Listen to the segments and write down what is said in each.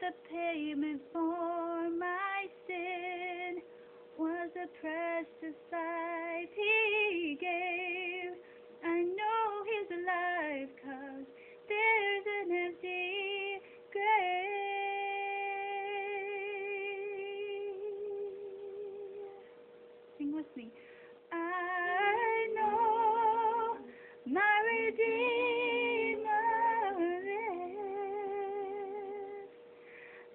the payment for my sin was a precious life he gave. I know he's alive 'cause there's an empty grave. Sing with me. I know my Redeemer lives.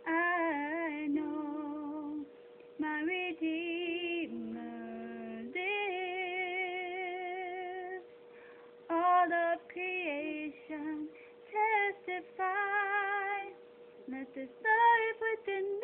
I know my Redeemer lives. All of creation testifies that there's life within